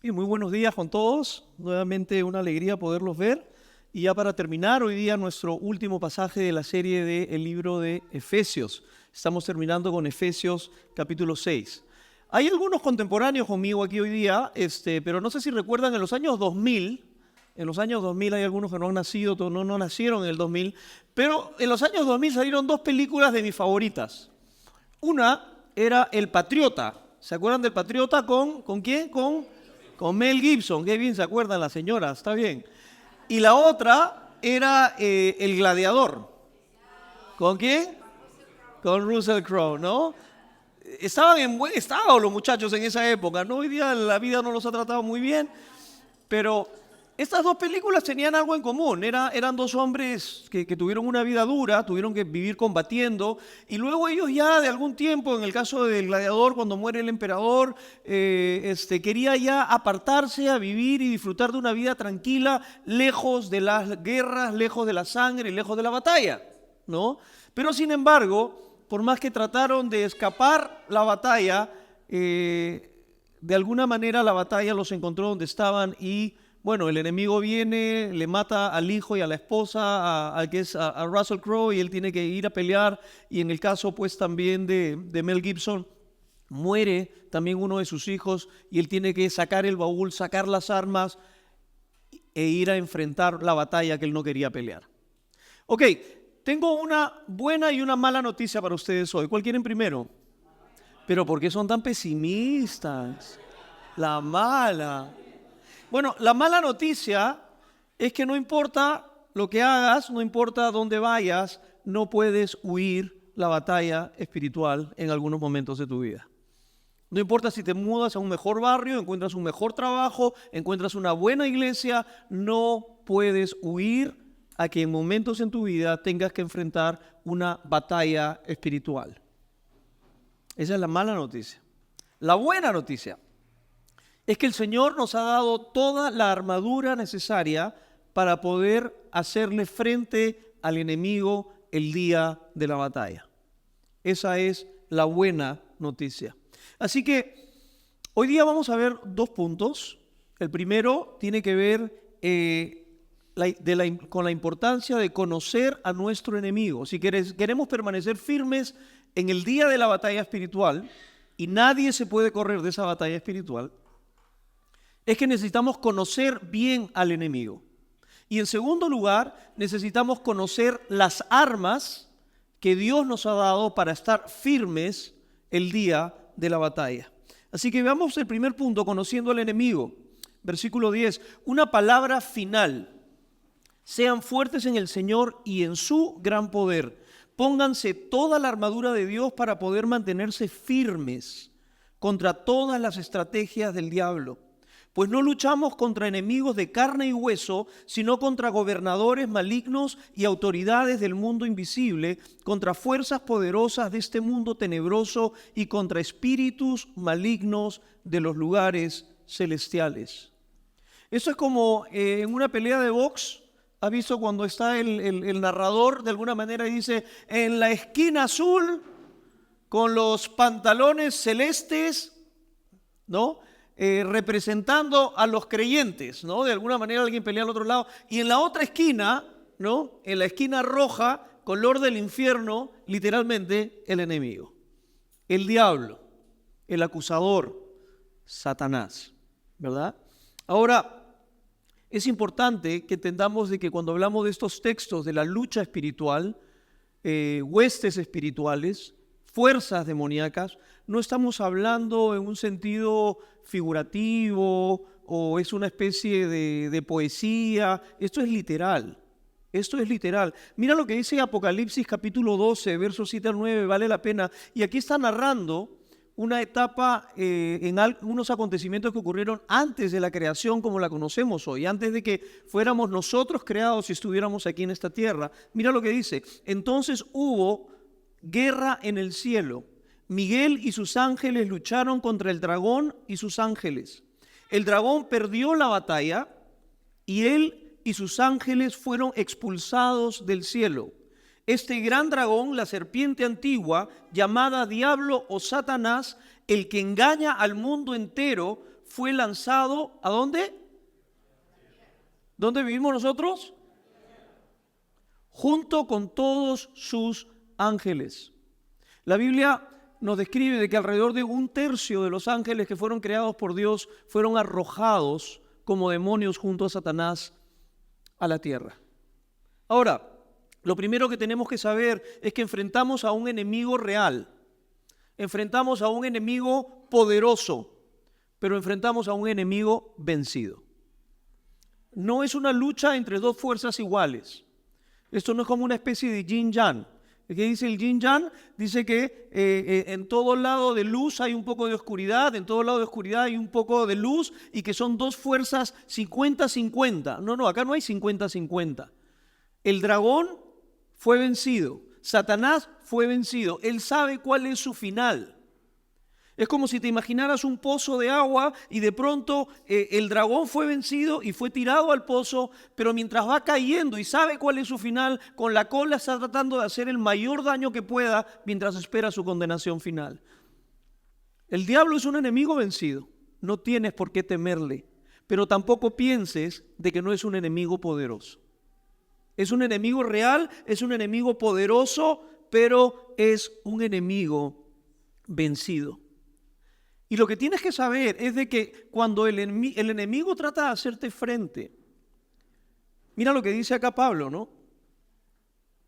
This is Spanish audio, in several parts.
Y muy buenos días con todos. Nuevamente una alegría poderlos ver. Y ya para terminar, hoy día nuestro último pasaje de la serie del libro de Efesios. Estamos terminando con Efesios capítulo 6. Hay algunos contemporáneos conmigo aquí hoy día, pero no sé si recuerdan en los años 2000. En los años 2000 hay algunos que no han nacido, no nacieron en el 2000. Pero en los años 2000 salieron dos películas de mis favoritas. Una era El Patriota. ¿Se acuerdan del Patriota con quién? Con Mel Gibson. Qué bien se acuerdan las señoras, está bien. Y la otra era El Gladiador. ¿Con quién? Con Russell Crowe, ¿no? Estaban en buen estado los muchachos en esa época, ¿no? Hoy día la vida no los ha tratado muy bien, pero estas dos películas tenían algo en común. Eran dos hombres que tuvieron una vida dura, tuvieron que vivir combatiendo, y luego ellos ya de algún tiempo, en el caso del Gladiador, cuando muere el emperador, quería ya apartarse a vivir y disfrutar de una vida tranquila, lejos de las guerras, lejos de la sangre, lejos de la batalla, ¿no? Pero sin embargo, por más que trataron de escapar la batalla, de alguna manera la batalla los encontró donde estaban y bueno, el enemigo viene, le mata al hijo y a la esposa, a Russell Crowe, y él tiene que ir a pelear. Y en el caso pues también de Mel Gibson, muere también uno de sus hijos y él tiene que sacar el baúl, sacar las armas e ir a enfrentar la batalla que él no quería pelear. Ok, tengo una buena y una mala noticia para ustedes hoy. ¿Cuál quieren primero? Pero ¿por qué son tan pesimistas? La mala. Bueno, la mala noticia es que no importa lo que hagas, no importa dónde vayas, no puedes huir la batalla espiritual en algunos momentos de tu vida. No importa si te mudas a un mejor barrio, encuentras un mejor trabajo, encuentras una buena iglesia, no puedes huir a que en momentos en tu vida tengas que enfrentar una batalla espiritual. Esa es la mala noticia. La buena noticia es que el Señor nos ha dado toda la armadura necesaria para poder hacerle frente al enemigo el día de la batalla. Esa es la buena noticia. Así que hoy día vamos a ver dos puntos. El primero tiene que ver con la importancia de conocer a nuestro enemigo. Si queremos permanecer firmes en el día de la batalla espiritual, y nadie se puede correr de esa batalla espiritual, es que necesitamos conocer bien al enemigo. Y en segundo lugar, necesitamos conocer las armas que Dios nos ha dado para estar firmes el día de la batalla. Así que veamos el primer punto, conociendo al enemigo. Versículo 10, una palabra final. Sean fuertes en el Señor y en su gran poder. Pónganse toda la armadura de Dios para poder mantenerse firmes contra todas las estrategias del diablo. Pues no luchamos contra enemigos de carne y hueso, sino contra gobernadores malignos y autoridades del mundo invisible, contra fuerzas poderosas de este mundo tenebroso y contra espíritus malignos de los lugares celestiales. Eso es como en una pelea de box. ¿Ha visto cuando está el narrador de alguna manera y dice, en la esquina azul, con los pantalones celestes, ¿no? Representando a los creyentes, ¿no? De alguna manera alguien pelea al otro lado. Y en la otra esquina, ¿no? En la esquina roja, color del infierno, literalmente el enemigo. El diablo, el acusador, Satanás, ¿verdad? Ahora, es importante que entendamos de que cuando hablamos de estos textos de la lucha espiritual, huestes espirituales, fuerzas demoníacas, no estamos hablando en un sentido figurativo o es una especie de poesía. Esto es literal. Esto es literal. Mira lo que dice Apocalipsis capítulo 12, versos 7 al 9, vale la pena. Y aquí está narrando una etapa en unos acontecimientos que ocurrieron antes de la creación como la conocemos hoy, antes de que fuéramos nosotros creados y estuviéramos aquí en esta tierra. Mira lo que dice. Entonces hubo guerra en el cielo. Miguel y sus ángeles lucharon contra el dragón y sus ángeles. El dragón perdió la batalla y él y sus ángeles fueron expulsados del cielo. Este gran dragón, la serpiente antigua, llamada Diablo o Satanás, el que engaña al mundo entero, fue lanzado, ¿a dónde? ¿Dónde vivimos nosotros? Junto con todos sus ángeles. La Biblia nos describe de que alrededor de 1/3 de los ángeles que fueron creados por Dios fueron arrojados como demonios junto a Satanás a la tierra. Ahora, lo primero que tenemos que saber es que enfrentamos a un enemigo real, enfrentamos a un enemigo poderoso, pero enfrentamos a un enemigo vencido. No es una lucha entre dos fuerzas iguales. Esto no es como una especie de yin-yang. ¿Qué dice el yin-yang? Dice que en todo lado de luz hay un poco de oscuridad, en todo lado de oscuridad hay un poco de luz, y que son dos fuerzas 50-50. No, acá no hay 50-50. El dragón fue vencido, Satanás fue vencido, él sabe cuál es su final. Es como si te imaginaras un pozo de agua y de pronto el dragón fue vencido y fue tirado al pozo, pero mientras va cayendo y sabe cuál es su final, con la cola está tratando de hacer el mayor daño que pueda mientras espera su condenación final. El diablo es un enemigo vencido, no tienes por qué temerle, pero tampoco pienses de que no es un enemigo poderoso. Es un enemigo real, es un enemigo poderoso, pero es un enemigo vencido. Y lo que tienes que saber es de que cuando el enemigo trata de hacerte frente, mira lo que dice acá Pablo, ¿no?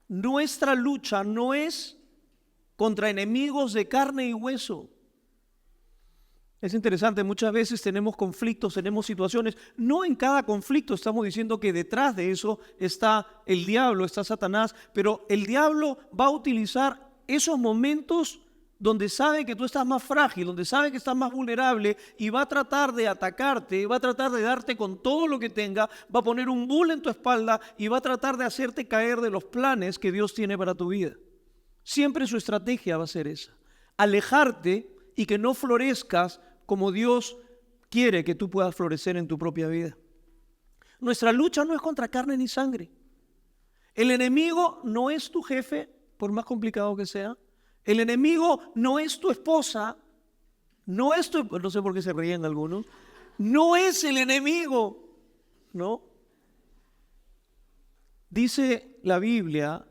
Nuestra lucha no es contra enemigos de carne y hueso. Es interesante, muchas veces tenemos conflictos, tenemos situaciones. No en cada conflicto estamos diciendo que detrás de eso está el diablo, está Satanás, pero el diablo va a utilizar esos momentos donde sabe que tú estás más frágil, donde sabe que estás más vulnerable, y va a tratar de atacarte, va a tratar de darte con todo lo que tenga, va a poner un bull en tu espalda y va a tratar de hacerte caer de los planes que Dios tiene para tu vida. Siempre su estrategia va a ser esa: alejarte y que no florezcas como Dios quiere que tú puedas florecer en tu propia vida. Nuestra lucha no es contra carne ni sangre. El enemigo no es tu jefe, por más complicado que sea. El enemigo no es tu esposa, no sé por qué se ríen algunos, no es el enemigo, ¿no? Dice la Biblia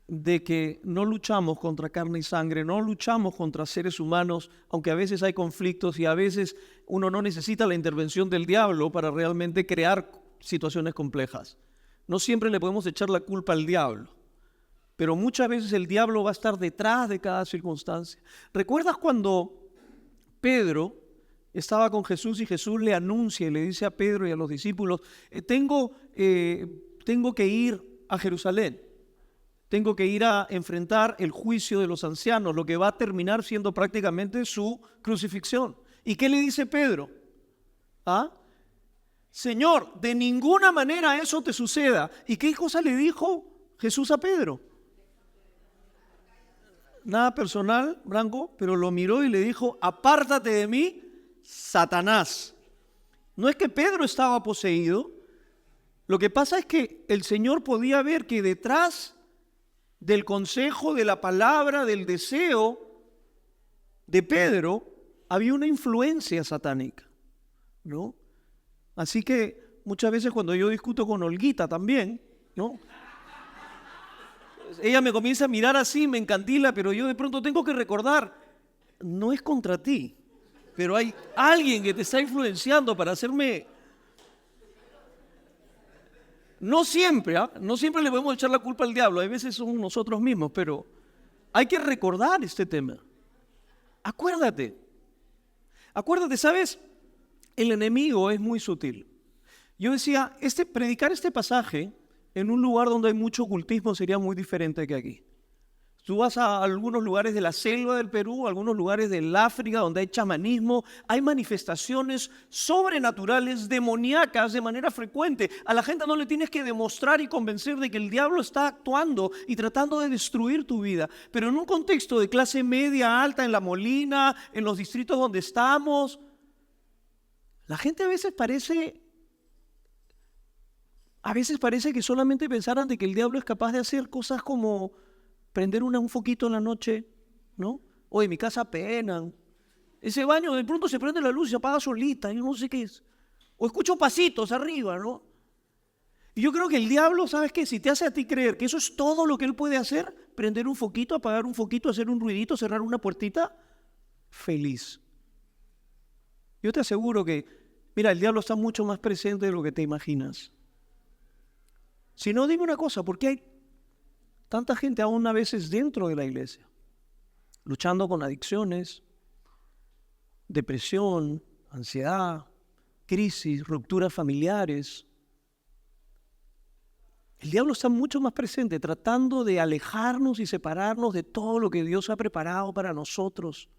de que no luchamos contra carne y sangre, no luchamos contra seres humanos, aunque a veces hay conflictos y a veces uno no necesita la intervención del diablo para realmente crear situaciones complejas. No siempre le podemos echar la culpa al diablo, pero muchas veces el diablo va a estar detrás de cada circunstancia. ¿Recuerdas cuando Pedro estaba con Jesús y Jesús le anuncia y le dice a Pedro y a los discípulos: tengo que ir a Jerusalén, tengo que ir a enfrentar el juicio de los ancianos, lo que va a terminar siendo prácticamente su crucifixión? ¿Y qué le dice Pedro? Señor, de ninguna manera eso te suceda. ¿Y qué cosa le dijo Jesús a Pedro? Nada personal, Branco, pero lo miró y le dijo: apártate de mí, Satanás. No es que Pedro estaba poseído. Lo que pasa es que el Señor podía ver que detrás del consejo, de la palabra, del deseo de Pedro, había una influencia satánica, ¿no? Así que muchas veces cuando yo discuto con Olguita también, ¿no?, ella me comienza a mirar así, me encandila, pero yo de pronto tengo que recordar: no es contra ti, pero hay alguien que te está influenciando para hacerme... No siempre, no siempre le podemos echar la culpa al diablo, a veces somos nosotros mismos, pero hay que recordar este tema. Acuérdate, ¿sabes? El enemigo es muy sutil. Yo decía, predicar este pasaje en un lugar donde hay mucho ocultismo sería muy diferente que aquí. Tú vas a algunos lugares de la selva del Perú, algunos lugares del África donde hay chamanismo, hay manifestaciones sobrenaturales, demoníacas de manera frecuente. A la gente no le tienes que demostrar y convencer de que el diablo está actuando y tratando de destruir tu vida. Pero en un contexto de clase media, alta, en La Molina, en los distritos donde estamos, la gente a veces parece que solamente pensaran de que el diablo es capaz de hacer cosas como prender un foquito en la noche, ¿no? Oye, en mi casa penan, Ese baño de pronto se prende la luz y se apaga solita, yo no sé qué es. O escucho pasitos arriba, ¿no? Y yo creo que el diablo, ¿sabes qué? Si te hace a ti creer que eso es todo lo que él puede hacer, prender un foquito, apagar un foquito, hacer un ruidito, cerrar una puertita, feliz. Yo te aseguro que, mira, el diablo está mucho más presente de lo que te imaginas. Si no, dime una cosa, ¿por qué hay tanta gente aún a veces dentro de la iglesia? Luchando con adicciones, depresión, ansiedad, crisis, rupturas familiares. El diablo está mucho más presente, tratando de alejarnos y separarnos de todo lo que Dios ha preparado para nosotros.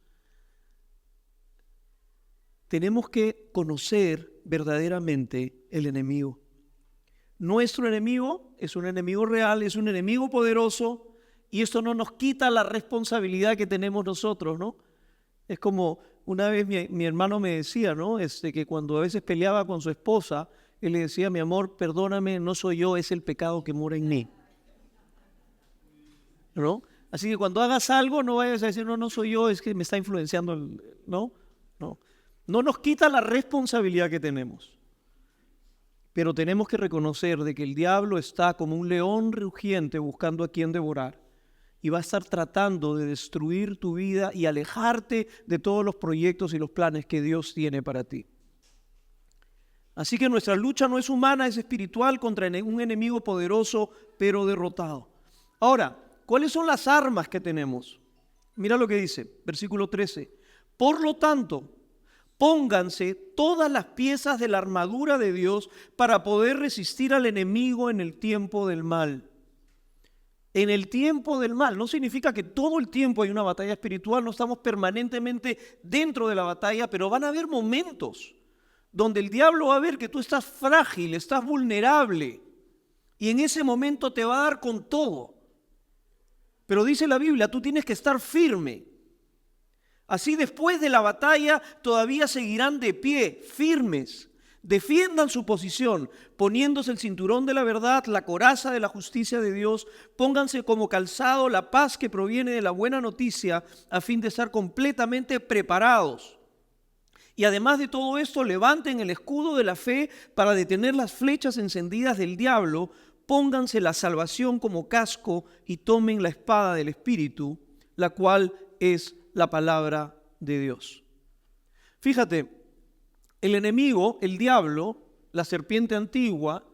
Tenemos que conocer verdaderamente el enemigo. Nuestro enemigo es un enemigo real, es un enemigo poderoso, y esto no nos quita la responsabilidad que tenemos nosotros, ¿no? Es como una vez mi hermano me decía, ¿no? Que cuando a veces peleaba con su esposa, él le decía: mi amor, perdóname, no soy yo, es el pecado que mora en mí, ¿no? Así que cuando hagas algo, no vayas a decir: no, no soy yo, es que me está influenciando, ¿no? No nos quita la responsabilidad que tenemos. Pero tenemos que reconocer de que el diablo está como un león rugiente buscando a quien devorar. Y va a estar tratando de destruir tu vida y alejarte de todos los proyectos y los planes que Dios tiene para ti. Así que nuestra lucha no es humana, es espiritual contra un enemigo poderoso, pero derrotado. Ahora, ¿cuáles son las armas que tenemos? Mira lo que dice, versículo 13. Por lo tanto, pónganse todas las piezas de la armadura de Dios para poder resistir al enemigo en el tiempo del mal. En el tiempo del mal no significa que todo el tiempo hay una batalla espiritual, no estamos permanentemente dentro de la batalla, pero van a haber momentos donde el diablo va a ver que tú estás frágil, estás vulnerable, y en ese momento te va a dar con todo. Pero dice la Biblia, tú tienes que estar firme. Así después de la batalla todavía seguirán de pie, firmes. Defiendan su posición, poniéndose el cinturón de la verdad, la coraza de la justicia de Dios. Pónganse como calzado la paz que proviene de la buena noticia, a fin de estar completamente preparados. Y además de todo esto, levanten el escudo de la fe para detener las flechas encendidas del diablo. Pónganse la salvación como casco y tomen la espada del Espíritu, la cual es la palabra de Dios. Fíjate, el enemigo, el diablo, la serpiente antigua,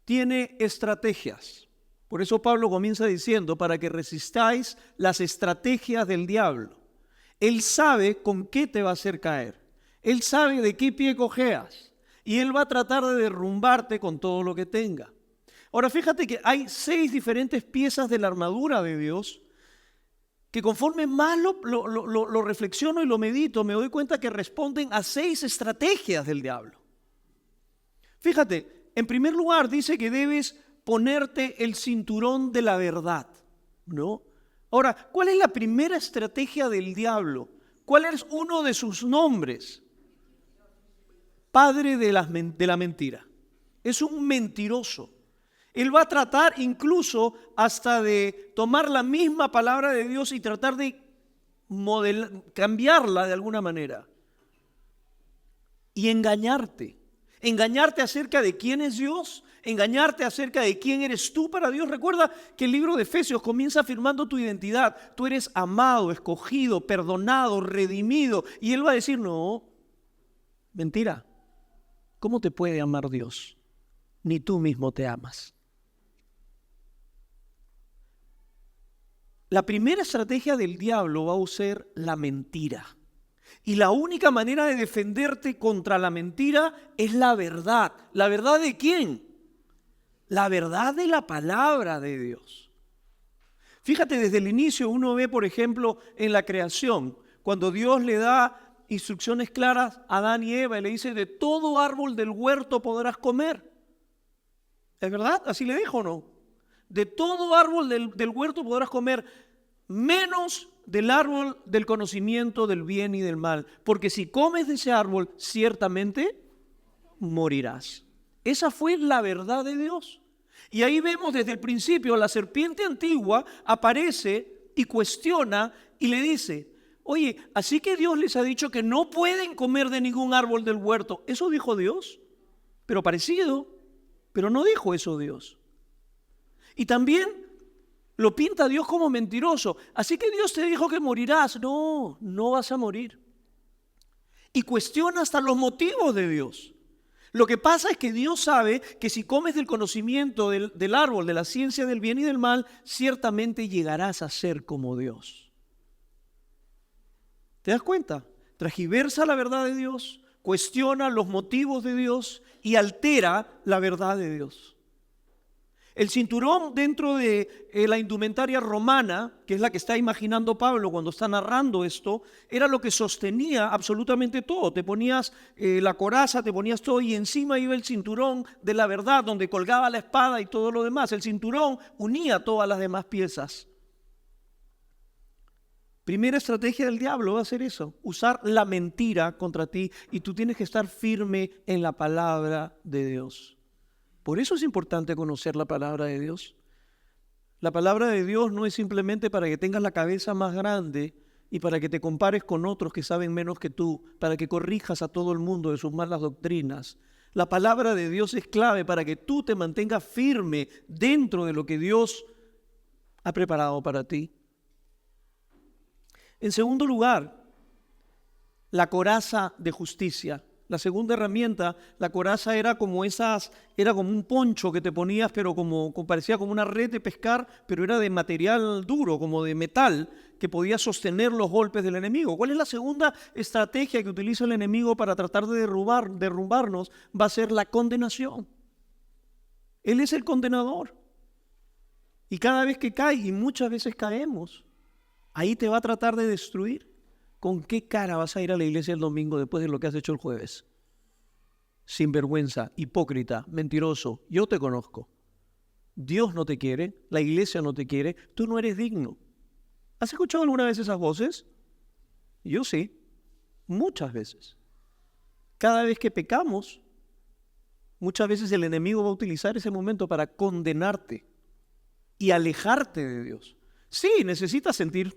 tiene estrategias. Por eso Pablo comienza diciendo: para que resistáis las estrategias del diablo. Él sabe con qué te va a hacer caer. Él sabe de qué pie cojeas. Y él va a tratar de derrumbarte con todo lo que tenga. Ahora fíjate que hay 6 diferentes piezas de la armadura de Dios que conforme más lo reflexiono y lo medito, me doy cuenta que responden a 6 estrategias del diablo. Fíjate, en primer lugar dice que debes ponerte el cinturón de la verdad, ¿no? Ahora, ¿cuál es la primera estrategia del diablo? ¿Cuál es uno de sus nombres? Padre de la mentira. Es un mentiroso. Él va a tratar incluso hasta de tomar la misma palabra de Dios y tratar de cambiarla de alguna manera. Y engañarte. Engañarte acerca de quién es Dios, engañarte acerca de quién eres tú para Dios. Recuerda que el libro de Efesios comienza afirmando tu identidad. Tú eres amado, escogido, perdonado, redimido. Y él va a decir: no, mentira. ¿Cómo te puede amar Dios? Ni tú mismo te amas. La primera estrategia del diablo va a ser la mentira. Y la única manera de defenderte contra la mentira es la verdad. ¿La verdad de quién? La verdad de la palabra de Dios. Fíjate, desde el inicio uno ve, por ejemplo, en la creación, cuando Dios le da instrucciones claras a Adán y Eva y le dice: de todo árbol del huerto podrás comer. ¿Es verdad? ¿Así le dijo o no? De todo árbol del huerto podrás comer, menos del árbol del conocimiento del bien y del mal, porque si comes de ese árbol, ciertamente morirás. Esa fue la verdad de Dios. Y ahí vemos desde el principio, la serpiente antigua aparece y cuestiona y le dice: Oye, así que Dios les ha dicho que no pueden comer de ningún árbol del huerto. ¿Eso dijo Dios? Pero parecido, pero no dijo eso Dios. Y también lo pinta Dios como mentiroso. Así que Dios te dijo que morirás. No, no vas a morir. Y cuestiona hasta los motivos de Dios. Lo que pasa es que Dios sabe que si comes del conocimiento del árbol, de la ciencia del bien y del mal, ciertamente llegarás a ser como Dios. ¿Te das cuenta? Transgiversa la verdad de Dios, cuestiona los motivos de Dios y altera la verdad de Dios. El cinturón dentro de la indumentaria romana, que es la que está imaginando Pablo cuando está narrando esto, era lo que sostenía absolutamente todo. Te ponías la coraza, te ponías todo y encima iba el cinturón de la verdad, donde colgaba la espada y todo lo demás. El cinturón unía todas las demás piezas. Primera estrategia del diablo va a ser eso, usar la mentira contra ti, y tú tienes que estar firme en la palabra de Dios. Por eso es importante conocer la palabra de Dios. La palabra de Dios no es simplemente para que tengas la cabeza más grande y para que te compares con otros que saben menos que tú, para que corrijas a todo el mundo de sus malas doctrinas. La palabra de Dios es clave para que tú te mantengas firme dentro de lo que Dios ha preparado para ti. En segundo lugar, la coraza de justicia. La segunda herramienta, la coraza era como un poncho que te ponías, pero parecía como una red de pescar, pero era de material duro, como de metal, que podía sostener los golpes del enemigo. ¿Cuál es la segunda estrategia que utiliza el enemigo para tratar de derrumbarnos? Va a ser la condenación. Él es el condenador. Y cada vez que cae, y muchas veces caemos, ahí te va a tratar de destruir. ¿Con qué cara vas a ir a la iglesia el domingo después de lo que has hecho el jueves? Sinvergüenza, hipócrita, mentiroso. Yo te conozco. Dios no te quiere, la iglesia no te quiere, tú no eres digno. ¿Has escuchado alguna vez esas voces? Yo sí, muchas veces. Cada vez que pecamos, muchas veces el enemigo va a utilizar ese momento para condenarte y alejarte de Dios. Sí, necesitas sentir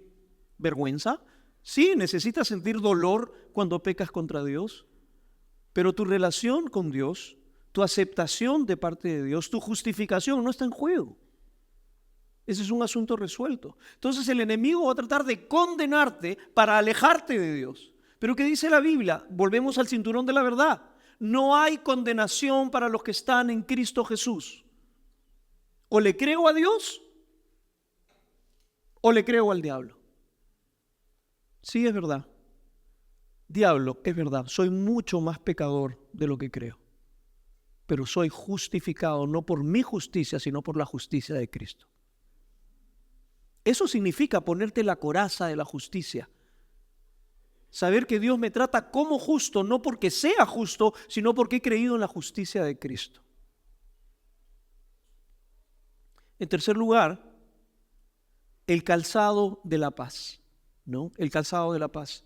vergüenza. Sí, necesitas sentir dolor cuando pecas contra Dios, pero tu relación con Dios, tu aceptación de parte de Dios, tu justificación no está en juego. Ese es un asunto resuelto. Entonces el enemigo va a tratar de condenarte para alejarte de Dios. Pero ¿qué dice la Biblia? Volvemos al cinturón de la verdad. No hay condenación para los que están en Cristo Jesús. O le creo a Dios o le creo al diablo. Sí, es verdad. Diablo, es verdad. Soy mucho más pecador de lo que creo. Pero soy justificado no por mi justicia, sino por la justicia de Cristo. Eso significa ponerte la coraza de la justicia. Saber que Dios me trata como justo, no porque sea justo, sino porque he creído en la justicia de Cristo. En tercer lugar, el calzado de la paz. ¿No? El calzado de la paz.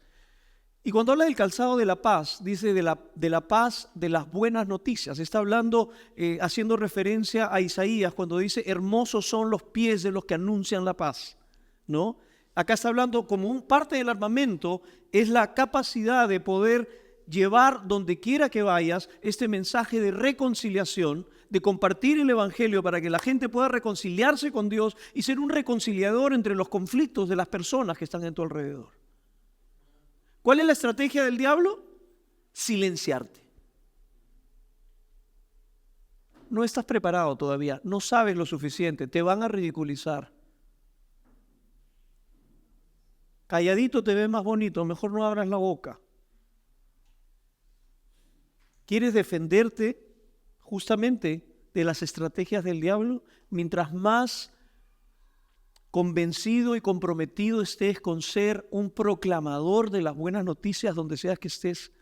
Y cuando habla del calzado de la paz, dice de la paz de las buenas noticias. Está hablando, haciendo referencia a Isaías cuando dice, hermosos son los pies de los que anuncian la paz, ¿no? Acá está hablando como un parte del armamento, es la capacidad de poder llevar donde quiera que vayas este mensaje de reconciliación, de compartir el evangelio para que la gente pueda reconciliarse con Dios y ser un reconciliador entre los conflictos de las personas que están en tu alrededor. ¿Cuál es la estrategia del diablo? Silenciarte. No estás preparado todavía, no sabes lo suficiente, te van a ridiculizar. Calladito te ves más bonito, mejor no abras la boca. ¿Quieres defenderte justamente de las estrategias del diablo? Mientras más convencido y comprometido estés con ser un proclamador de las buenas noticias donde seas que estés,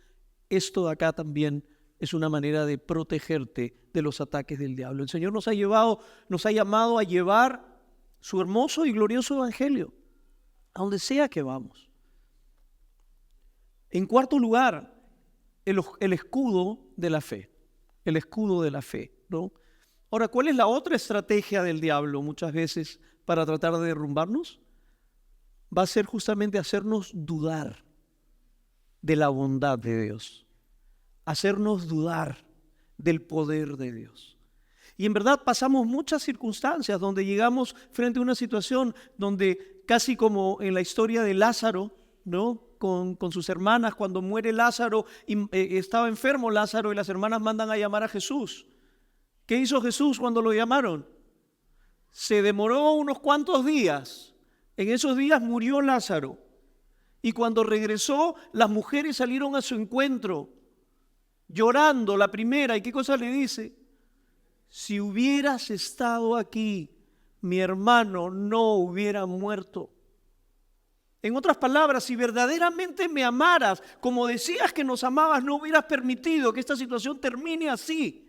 esto de acá también es una manera de protegerte de los ataques del diablo. El Señor nos ha llamado a llevar su hermoso y glorioso evangelio a donde sea que vamos. En cuarto lugar, el escudo de la fe. El escudo de la fe, ¿no? Ahora, ¿cuál es la otra estrategia del diablo muchas veces para tratar de derrumbarnos? va a ser justamente hacernos dudar de la bondad de Dios, hacernos dudar del poder de Dios. Y en verdad pasamos muchas circunstancias donde llegamos frente a una situación donde casi como en la historia de Lázaro, ¿no? Con sus hermanas, cuando muere Lázaro, y estaba enfermo Lázaro y las hermanas mandan a llamar a Jesús. ¿Qué hizo Jesús cuando lo llamaron? Se demoró unos cuantos días. En esos días murió Lázaro. Y cuando regresó, las mujeres salieron a su encuentro, llorando, la primera. ¿Y qué cosa le dice? Si hubieras estado aquí, mi hermano no hubiera muerto. En otras palabras, si verdaderamente me amaras, como decías que nos amabas, no hubieras permitido que esta situación termine así.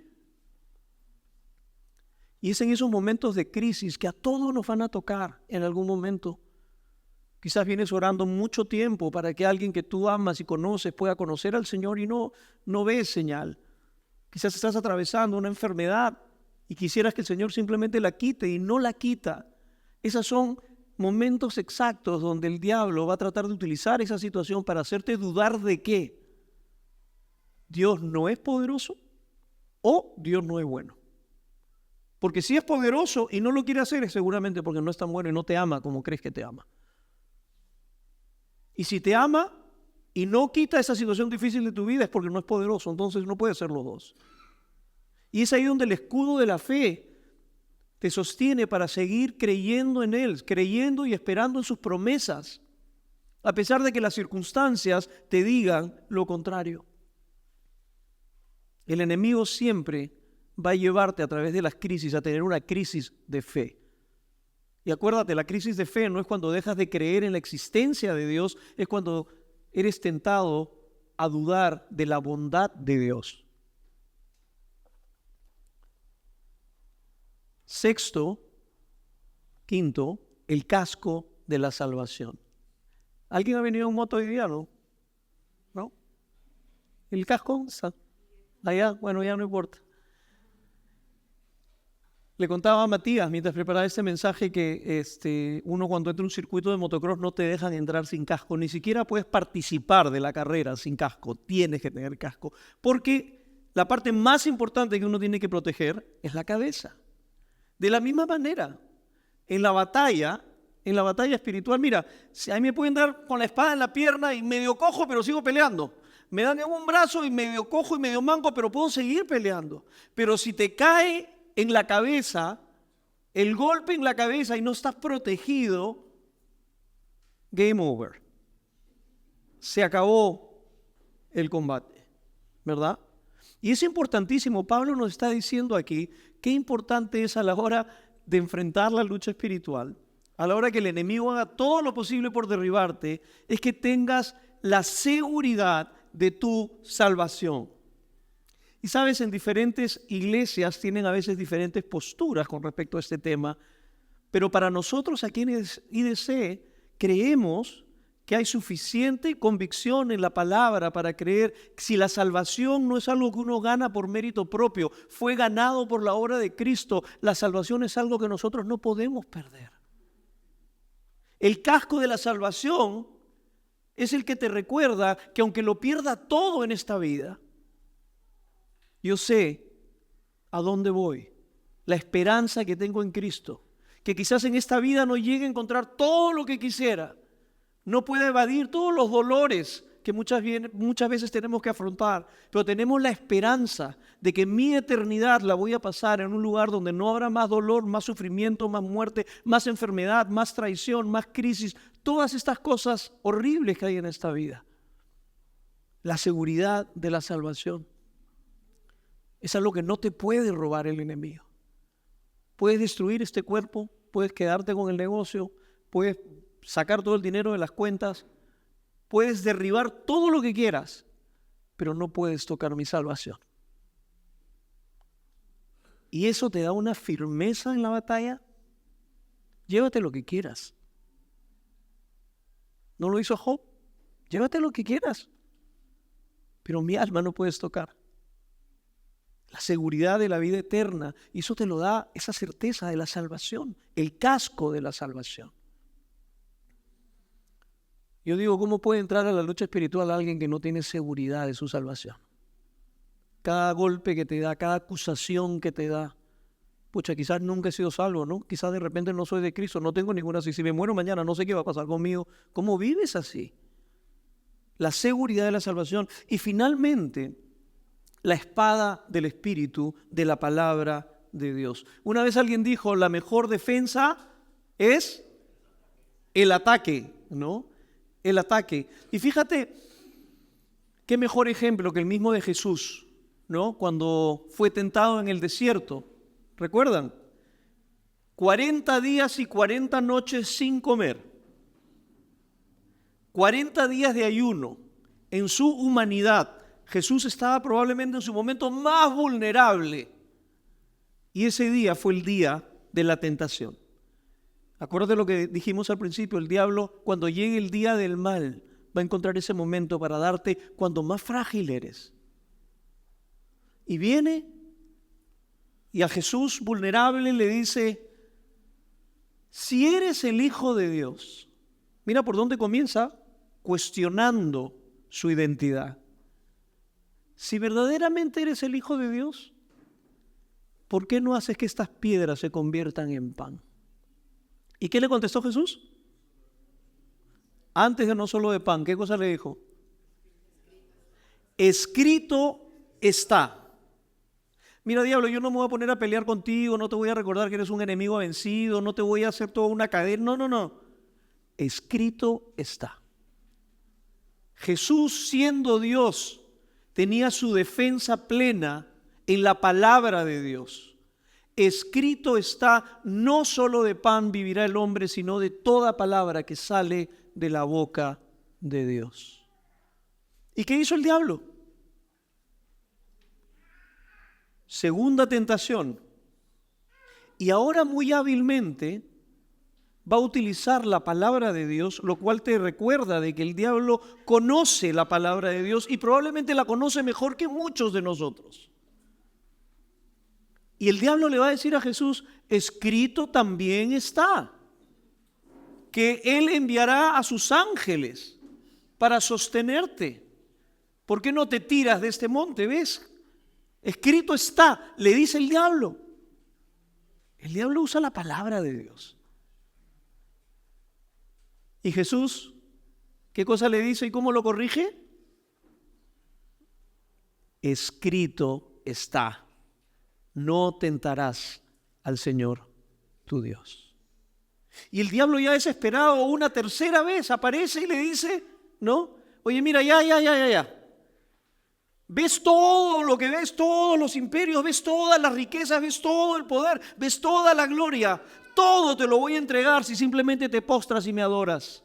Y es en esos momentos de crisis que a todos nos van a tocar en algún momento. Quizás vienes orando mucho tiempo para que alguien que tú amas y conoces pueda conocer al Señor y no ves señal. Quizás estás atravesando una enfermedad y quisieras que el Señor simplemente la quite y no la quita. Esos son momentos exactos donde el diablo va a tratar de utilizar esa situación para hacerte dudar de que Dios no es poderoso o Dios no es bueno. Porque si es poderoso y no lo quiere hacer es seguramente porque no es tan bueno y no te ama como crees que te ama. Y si te ama y no quita esa situación difícil de tu vida es porque no es poderoso, entonces no puede ser los dos. Y es ahí donde el escudo de la fe te sostiene para seguir creyendo en Él, creyendo y esperando en sus promesas, a pesar de que las circunstancias te digan lo contrario. El enemigo siempre va a llevarte a través de las crisis a tener una crisis de fe. Y acuérdate, la crisis de fe no es cuando dejas de creer en la existencia de Dios, es cuando eres tentado a dudar de la bondad de Dios. Quinto, el casco de la salvación. ¿Alguien ha venido en moto hoy día, no? ¿No? ¿El casco? Allá, bueno, ya no importa. Le contaba a Matías mientras preparaba este mensaje que uno cuando entra en un circuito de motocross no te dejan entrar sin casco, ni siquiera puedes participar de la carrera sin casco, tienes que tener casco, porque la parte más importante que uno tiene que proteger es la cabeza. De la misma manera, en la batalla espiritual, mira, si a mí me pueden dar con la espada en la pierna y medio cojo, pero sigo peleando. Me dan en un brazo y medio cojo y medio manco, pero puedo seguir peleando. Pero si te cae en la cabeza, el golpe en la cabeza y no estás protegido, game over. Se acabó el combate, ¿verdad? Y es importantísimo, Pablo nos está diciendo aquí, qué importante es a la hora de enfrentar la lucha espiritual, a la hora que el enemigo haga todo lo posible por derribarte, es que tengas la seguridad de tu salvación. Y sabes, en diferentes iglesias tienen a veces diferentes posturas con respecto a este tema, pero para nosotros aquí en IDC creemos que hay suficiente convicción en la palabra para creer que si la salvación no es algo que uno gana por mérito propio, fue ganado por la obra de Cristo, la salvación es algo que nosotros no podemos perder. El casco de la salvación es el que te recuerda que aunque lo pierda todo en esta vida, yo sé a dónde voy, la esperanza que tengo en Cristo, que quizás en esta vida no llegue a encontrar todo lo que quisiera, no pueda evadir todos los dolores que muchas veces tenemos que afrontar, pero tenemos la esperanza de que mi eternidad la voy a pasar en un lugar donde no habrá más dolor, más sufrimiento, más muerte, más enfermedad, más traición, más crisis, todas estas cosas horribles que hay en esta vida. La seguridad de la salvación es algo que no te puede robar el enemigo. Puedes destruir este cuerpo, puedes quedarte con el negocio, puedes sacar todo el dinero de las cuentas, puedes derribar todo lo que quieras, pero no puedes tocar mi salvación. Y eso te da una firmeza en la batalla. Llévate lo que quieras. ¿No lo hizo Job? Llévate lo que quieras, pero mi alma no puedes tocar. La seguridad de la vida eterna, y eso te lo da esa certeza de la salvación, el casco de la salvación. Yo digo, ¿cómo puede entrar a la lucha espiritual alguien que no tiene seguridad de su salvación? Cada golpe que te da, cada acusación que te da, pucha, quizás nunca he sido salvo, ¿no? Quizás de repente no soy de Cristo, no tengo ninguna, si me muero mañana no sé qué va a pasar conmigo. ¿Cómo vives así? La seguridad de la salvación y finalmente la espada del Espíritu, de la palabra de Dios. Una vez alguien dijo, la mejor defensa es el ataque, ¿no? El ataque. Y fíjate, qué mejor ejemplo que el mismo de Jesús, ¿no? Cuando fue tentado en el desierto, ¿recuerdan? 40 días y 40 noches sin comer. 40 días de ayuno. En su humanidad, Jesús estaba probablemente en su momento más vulnerable. Y ese día fue el día de la tentación. Acuérdate lo que dijimos al principio, el diablo cuando llegue el día del mal va a encontrar ese momento para darte cuando más frágil eres. Y viene y a Jesús vulnerable le dice, si eres el Hijo de Dios, mira por dónde comienza, cuestionando su identidad. Si verdaderamente eres el Hijo de Dios, ¿por qué no haces que estas piedras se conviertan en pan? ¿Y qué le contestó Jesús? Antes de no solo de pan, ¿qué cosa le dijo? Escrito está. Mira, diablo, yo no me voy a poner a pelear contigo, no te voy a recordar que eres un enemigo vencido, no te voy a hacer toda una cadena. No. Escrito está. Jesús, siendo Dios, tenía su defensa plena en la palabra de Dios. Escrito está, no solo de pan vivirá el hombre, sino de toda palabra que sale de la boca de Dios. ¿Y qué hizo el diablo? Segunda tentación. Y ahora muy hábilmente va a utilizar la palabra de Dios, lo cual te recuerda de que el diablo conoce la palabra de Dios y probablemente la conoce mejor que muchos de nosotros. Y el diablo le va a decir a Jesús, escrito también está, que Él enviará a sus ángeles para sostenerte. ¿Por qué no te tiras de este monte? ¿Ves? Escrito está, le dice el diablo. El diablo usa la palabra de Dios. Y Jesús, ¿qué cosa le dice y cómo lo corrige? Escrito está, no tentarás al Señor tu Dios. Y el diablo ya desesperado una tercera vez aparece y le dice, ¿no? Oye, mira, ya. Ves todo lo que ves, todos los imperios, ves todas las riquezas, ves todo el poder, ves toda la gloria. Todo te lo voy a entregar si simplemente te postras y me adoras.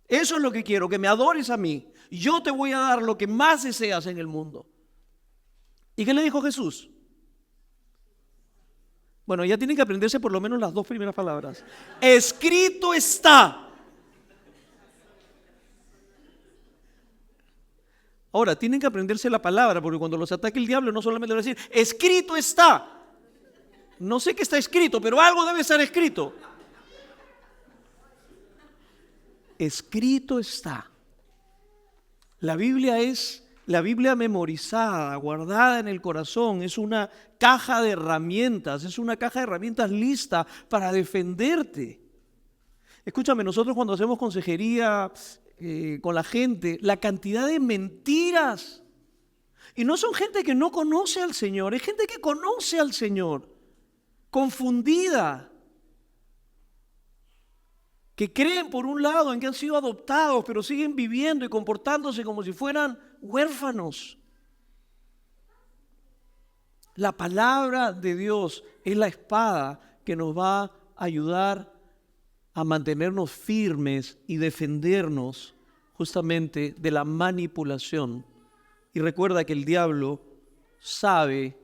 Eso es lo que quiero, que me adores a mí. Yo te voy a dar lo que más deseas en el mundo. ¿Y qué le dijo Jesús? Bueno, ya tienen que aprenderse por lo menos las dos primeras palabras. Escrito está. Ahora, tienen que aprenderse la palabra, porque cuando los ataque el diablo no solamente le va a decir, escrito está. No sé qué está escrito, pero algo debe estar escrito. Escrito está. La Biblia es la Biblia memorizada, guardada en el corazón, es una caja de herramientas, lista para defenderte. Escúchame, nosotros cuando hacemos consejería con la gente, la cantidad de mentiras, y no son gente que no conoce al Señor, es gente que conoce al Señor, confundida, que creen por un lado en que han sido adoptados, pero siguen viviendo y comportándose como si fueran huérfanos. La palabra de Dios es la espada que nos va a ayudar a mantenernos firmes y defendernos justamente de la manipulación. Y recuerda que el diablo sabe,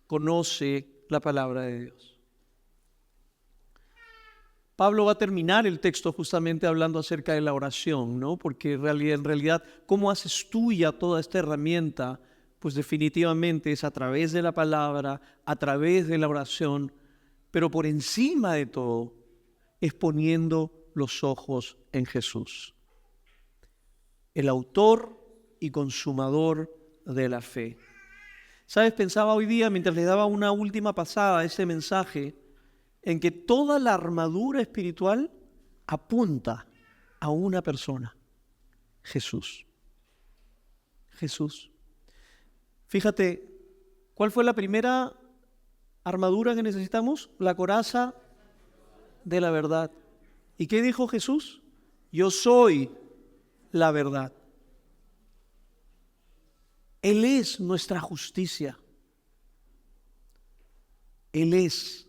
conoce la palabra de Dios. Pablo va a terminar el texto justamente hablando acerca de la oración, ¿no? Porque en realidad, ¿cómo haces tuya toda esta herramienta? Pues definitivamente es a través de la palabra, a través de la oración, pero por encima de todo es poniendo los ojos en Jesús. el autor y consumador de la fe. ¿Sabes? Pensaba hoy día, mientras le daba una última pasada a ese mensaje, en que toda la armadura espiritual apunta a una persona, Jesús. Jesús. Fíjate, ¿cuál fue la primera armadura que necesitamos? La coraza de la verdad. ¿Y qué dijo Jesús? Yo soy la verdad. Él es nuestra justicia. Él es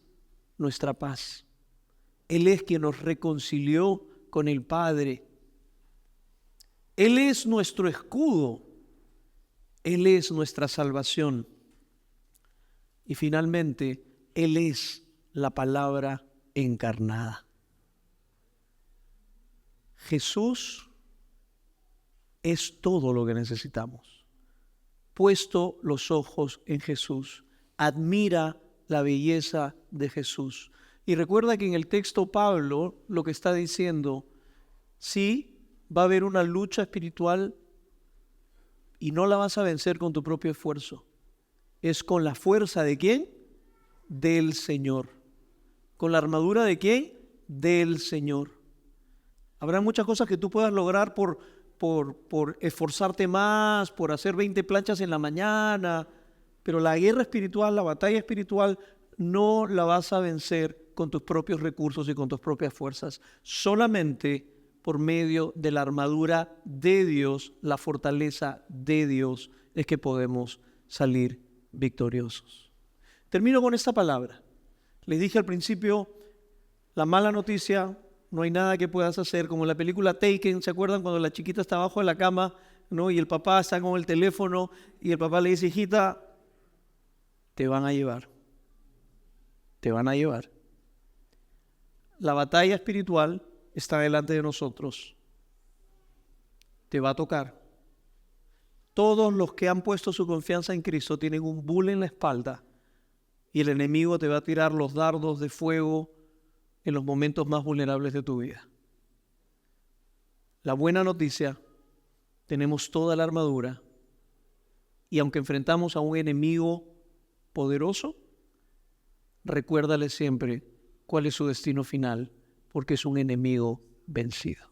nuestra paz. Él es quien nos reconcilió con el Padre. Él es nuestro escudo. Él es nuestra salvación. Y finalmente, Él es la palabra encarnada. Jesús es todo lo que necesitamos. Puesto los ojos en Jesús, admira la belleza de Jesús. Y recuerda que en el texto Pablo lo que está diciendo, sí, va a haber una lucha espiritual y no la vas a vencer con tu propio esfuerzo. Es con la fuerza ¿de quién? Del Señor. ¿Con la armadura de quién? Del Señor. Habrá muchas cosas que tú puedas lograr por esforzarte más, por hacer 20 planchas en la mañana, pero la guerra espiritual, la batalla espiritual, no la vas a vencer con tus propios recursos y con tus propias fuerzas. Solamente por medio de la armadura de Dios, la fortaleza de Dios, es que podemos salir victoriosos. Termino con esta palabra. Les dije al principio, la mala noticia, no hay nada que puedas hacer, como en la película Taken, ¿se acuerdan cuando la chiquita está abajo de la cama, ¿no? Y el papá está con el teléfono y el papá le dice, hijita, te van a llevar. Te van a llevar. La batalla espiritual está delante de nosotros. Te va a tocar. Todos los que han puesto su confianza en Cristo tienen un bull en la espalda y el enemigo te va a tirar los dardos de fuego en los momentos más vulnerables de tu vida. La buena noticia, tenemos toda la armadura y aunque enfrentamos a un enemigo poderoso, recuérdale siempre cuál es su destino final, porque es un enemigo vencido.